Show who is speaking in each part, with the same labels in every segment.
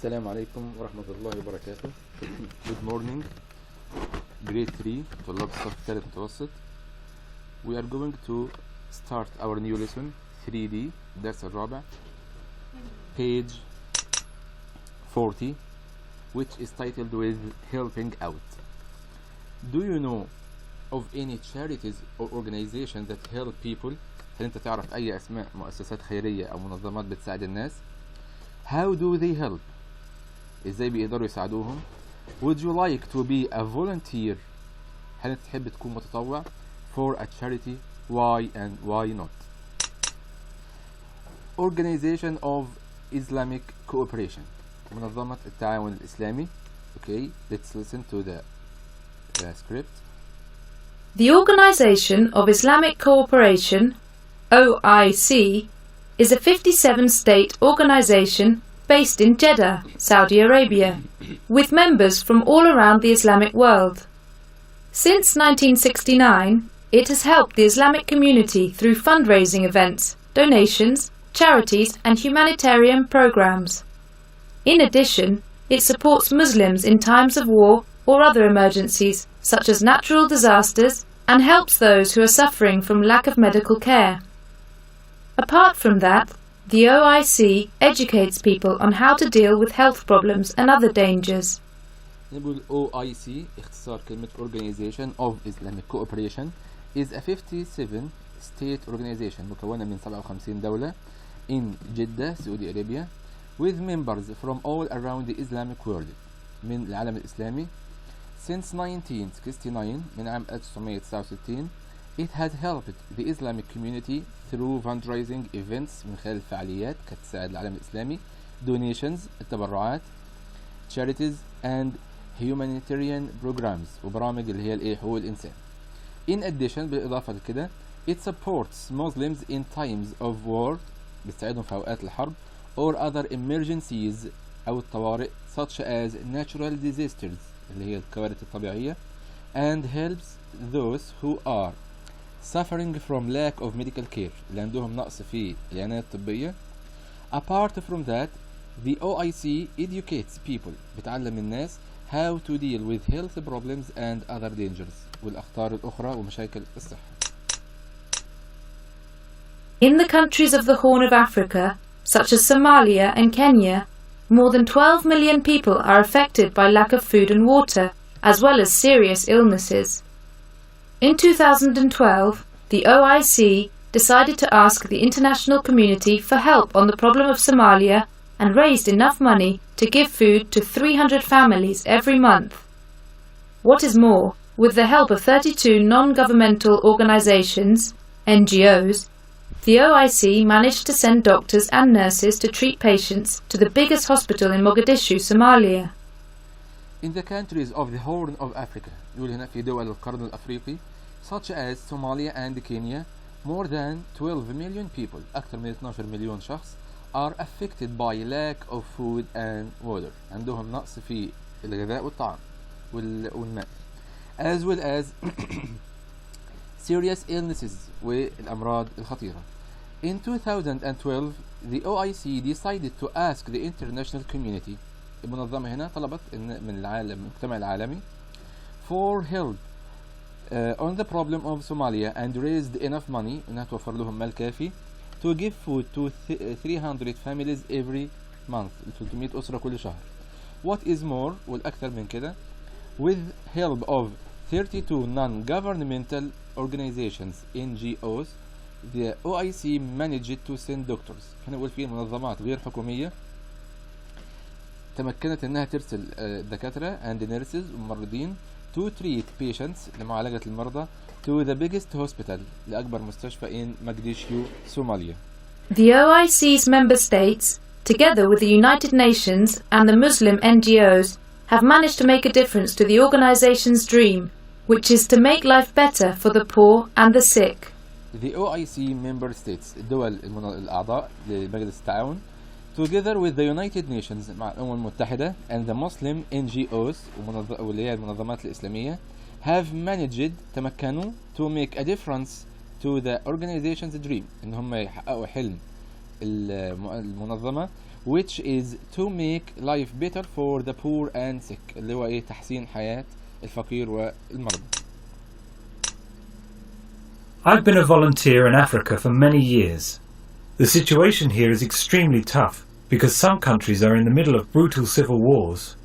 Speaker 1: السلام عليكم ورحمة الله وبركاته. Good morning, grade 3 طلاب الصف الثالث متوسط. We are going to start our new lesson 3D الدرس الرابع, page 40, which is titled with helping out. Do you know of any charities or organizations that help people? هل انت تعرف اي اسماء مؤسسات خيرية او منظمات بتساعد الناس؟ How do they help? ازاي بيقدروا يساعدوهم؟ Would you like to be a volunteer? هل انت تحب تكون متطوع for a charity? Why and why not? Organization of Islamic Cooperation, منظمة التعاون الإسلامي. Okay, let's listen to the script.
Speaker 2: The Organization of Islamic Cooperation, OIC, is a 57-state organization based in Jeddah, Saudi Arabia, with members from all around the Islamic world. Since 1969, it has helped the Islamic community through fundraising events, donations, charities and humanitarian programs. In addition, it supports Muslims in times of war or other emergencies, such as natural disasters, and helps those who are suffering from lack of medical care. Apart from that, the OIC educates people on how to deal with health problems and other dangers.
Speaker 1: نقول OIC اختصار كلمة Organization of Islamic Cooperation is a 57 state organization مكونة من 57 دولة in Jeddah, Saudi Arabia, with members from all around the Islamic world من العالم الإسلامي. Since 1969 من عام 1969 it has helped the Islamic community through fundraising events من خلال فعاليات كتساعد العالم الإسلامي, donations التبرعات, charities and humanitarian programs وبرامج اللي هي حقوق الإنسان. In addition بالإضافة لكده it supports Muslims in times of war بتساعدهم في أوقات الحرب or other emergencies أو الطوارئ such as natural disasters اللي هي الكوارث الطبيعية, and helps those who are suffering from lack of medical care اللي عندهم نقص في العناية الطبية. Apart from that, the OIC educates people بتعلم الناس how to deal with health problems and other dangers والأخطار الأخرى ومشاكل الصحة.
Speaker 2: In the countries of the Horn of Africa, such as Somalia and Kenya, more than 12 million people are affected by lack of food and water, as well as serious illnesses. In 2012, the OIC decided to ask the international community for help on the problem of Somalia and raised enough money to give food to 300 families every month. What is more, with the help of 32 non-governmental organizations, NGOs, the OIC managed to send doctors and nurses to treat patients to the biggest hospital in Mogadishu, Somalia.
Speaker 1: In the countries of the Horn of Africa, يقول هنا في دول القرن الأفريقي, such as Somalia and Kenya, more than 12 million people, أكثر من 12 مليون شخص, are affected by lack of food and water. عندهم نقص في الغذاء والطعام والماء, as well as serious illnesses والأمراض الخطيرة. In 2012, the OIC decided to ask the international community, المنظمة هنا طلبت من المجتمع العالمي, for help on the problem of Somalia and raised enough money انها توفر لهم مال كافي to give food to 300 families every month, 300 أسرة كل شهر. What is more, والأكثر من كده, with help of 32 non-governmental organizations NGOs, the OIC managed to send doctors. هنا نقول فيه منظمات غير حكومية تمكنت انها ترسل دكاترة and nurses وممرضين to treat patients لمعالجة المرضى to the biggest hospital لأكبر مستشفى in Mogadishu, Somalia.
Speaker 2: The OIC's member states, together with the United Nations and the Muslim NGOs, have managed to make a difference to the organization's dream, which is to make life better for the poor and the sick.
Speaker 1: The OIC member states الدول الأعضاء لمجلس التعاون, together with the United Nations مع الأمم المتحدة and the Muslim NGOs واللي هي المنظمات الإسلامية, have managed تمكنوا to make a difference to the organization's dream إن هم يحققوا حلم المنظمة which is to make life better for the poor and sick اللي هو تحسين حياة الفقير والمرضى.
Speaker 3: I've been a volunteer in Africa for many years. The situation here is extremely tough because some countries are in the middle of brutal civil wars.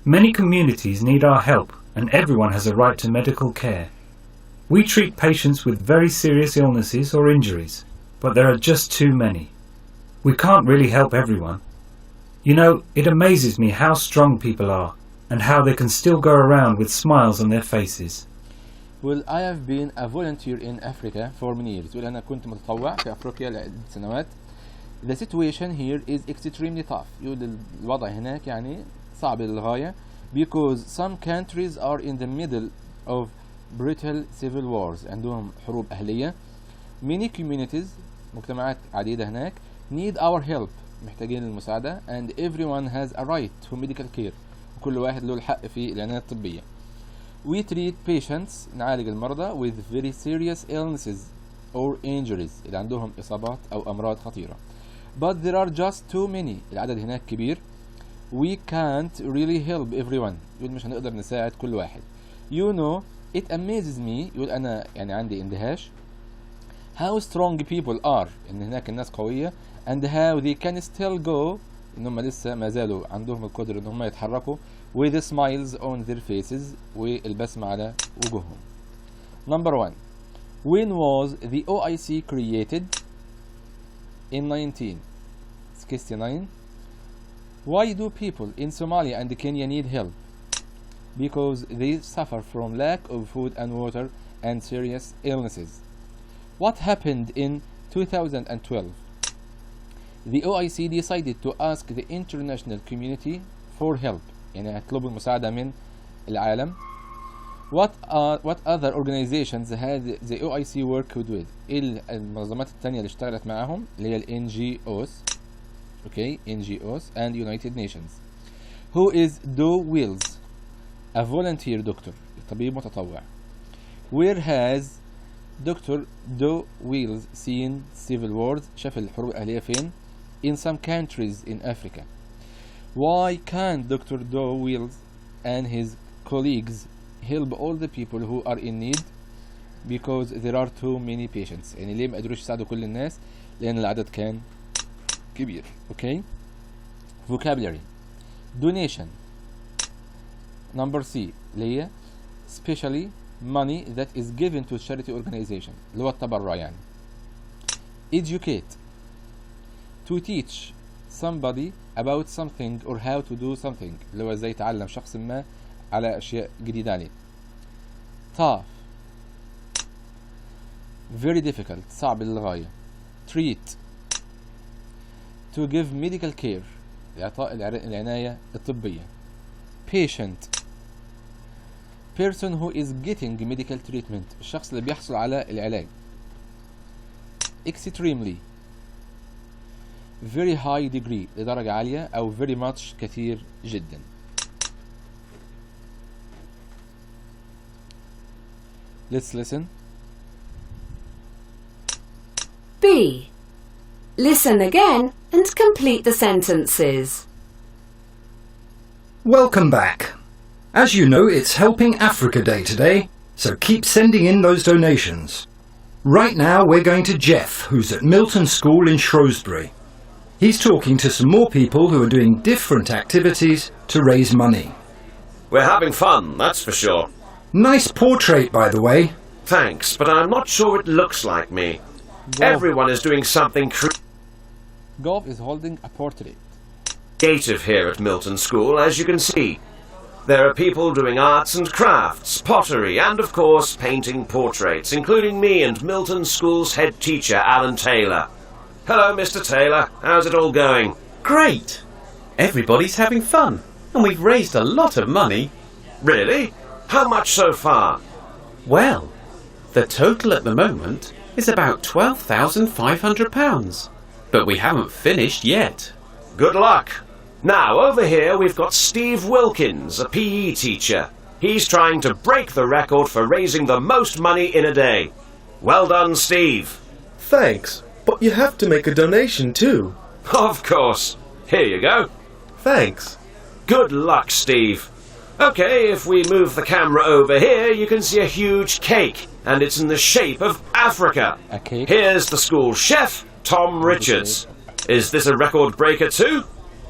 Speaker 3: Many communities need our help and everyone has a right to medical care. We treat patients with very serious illnesses or injuries, but there are just too many. We can't really help everyone. You know, it amazes me how strong people are and how they can still go around with smiles on their faces.
Speaker 1: Well, I have been a volunteer in Africa for many years. يقول أنا كنت متطوع في أفريقيا لعدة سنوات. The situation here is extremely tough. يقول الوضع هناك يعني صعب للغاية because some countries are in the middle of brutal civil wars. عندهم حروب أهلية. Many communities مجتمعات عديدة هناك need our help محتاجين المساعدة and everyone has a right to medical care. وكل واحد له الحق في العناية الطبية. We treat patients نعالج المرضى with very serious illnesses or injuries اللي عندهم إصابات أو أمراض خطيرة. But there are just too many. العدد هناك كبير. We can't really help everyone. يقول مش هنقدر نساعد كل واحد. You know, it amazes me. يقول أنا يعني عندي اندهاش. How strong people are. إن هناك الناس قوية. And how they can still go. إنهم لسه ما زالوا عندهم القدرة إنهم يتحركوا. With smiles on their faces. والبسمة على وجوههم. Number 1. When was the OIC created? In 1969. Why do people in Somalia and Kenya need help? Because they suffer from lack of food and water and serious illnesses. What happened in 2012? The OIC decided to ask the international community for help. يعني هيطلبوا المساعدة من العالم. What other organizations had the OIC worked with? المنظمات التانية اللي اشتغلت معاهم اللي هي ال NGOs. Okay, NGOs and United Nations. Who is Do Wills? A volunteer doctor. طبيب متطوع. Where has Dr. Do Wills seen civil wars? شاف الحروب الأهلية فين? In some countries in Africa. Why can't Dr. Do Wills and his colleagues help all the people who are in need? Because there are too many patients. يعني ليه ما قدروش يساعدوا كل الناس؟ لأن العدد كان كبير. Okay. Vocabulary. Donation. Number C اللي هي specially money that is given to charity organization اللي هو التبرع يعني. Educate. To teach somebody about something or how to do something اللي هو ازاي يتعلم شخص ما على أشياء جديدة عليه. Tough. Very difficult. صعب للغاية. Treat. To give medical care. إعطاء العناية الطبية. Patient. Person who is getting medical treatment. الشخص اللي بيحصل على العلاج. Extremely. Very high degree. لدرجة عالية أو very much كثير جدا. Let's listen.
Speaker 4: B. Listen again and complete the sentences.
Speaker 5: Welcome back. As you know, it's Helping Africa Day today, so keep sending in those donations. Right now we're going to Jeff, who's at Milton School in Shrewsbury. He's talking to some more people who are doing different activities to raise money.
Speaker 6: We're having fun, that's for sure.
Speaker 5: Nice portrait, by the way.
Speaker 6: Thanks, but I'm not sure it looks like me. Everyone is doing something
Speaker 1: Golf is holding a portrait.
Speaker 6: creative here at Milton School, as you can see. There are people doing arts and crafts, pottery, and of course painting portraits, including me and Milton School's head teacher, Alan Taylor. Hello, Mr. Taylor. How's it all going?
Speaker 7: Great! Everybody's having fun, and we've raised a lot of money.
Speaker 6: Really? How much so far?
Speaker 7: Well, the total at the moment is about £12,500, but we haven't finished yet.
Speaker 6: Good luck. Now, over here we've got Steve Wilkins, a PE teacher. He's trying to break the record for raising the most money in a day. Well done, Steve.
Speaker 8: Thanks, but you have to make a donation too.
Speaker 6: Of course. Here you go.
Speaker 7: Thanks.
Speaker 6: Good luck, Steve. Okay, if we move the camera over here, you can see a huge cake, and it's in the shape of Africa.
Speaker 1: A cake?
Speaker 6: Here's the school chef, Tom Richards. Is this a record breaker too?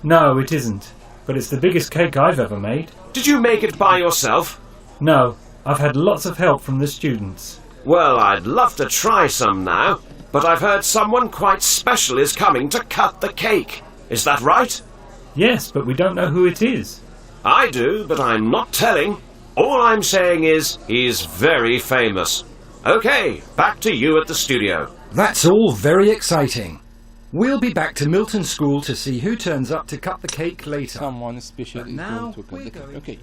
Speaker 3: No, it isn't. But it's the biggest cake I've ever made.
Speaker 6: Did you make it by yourself?
Speaker 3: No, I've had lots of help from the students.
Speaker 6: Well, I'd love to try some now, but I've heard someone quite special is coming to cut the cake. Is that right?
Speaker 3: Yes, but we don't know who it is.
Speaker 6: I do, but I'm not telling. All I'm saying is he's very famous. Okay, back to you at the studio.
Speaker 5: That's all very exciting. We'll be back to Milton School to see who turns up to cut the cake later.
Speaker 1: Someone special
Speaker 5: But
Speaker 1: is
Speaker 5: now
Speaker 1: going to cut
Speaker 5: we're
Speaker 1: the cake.
Speaker 5: going-
Speaker 1: Okay.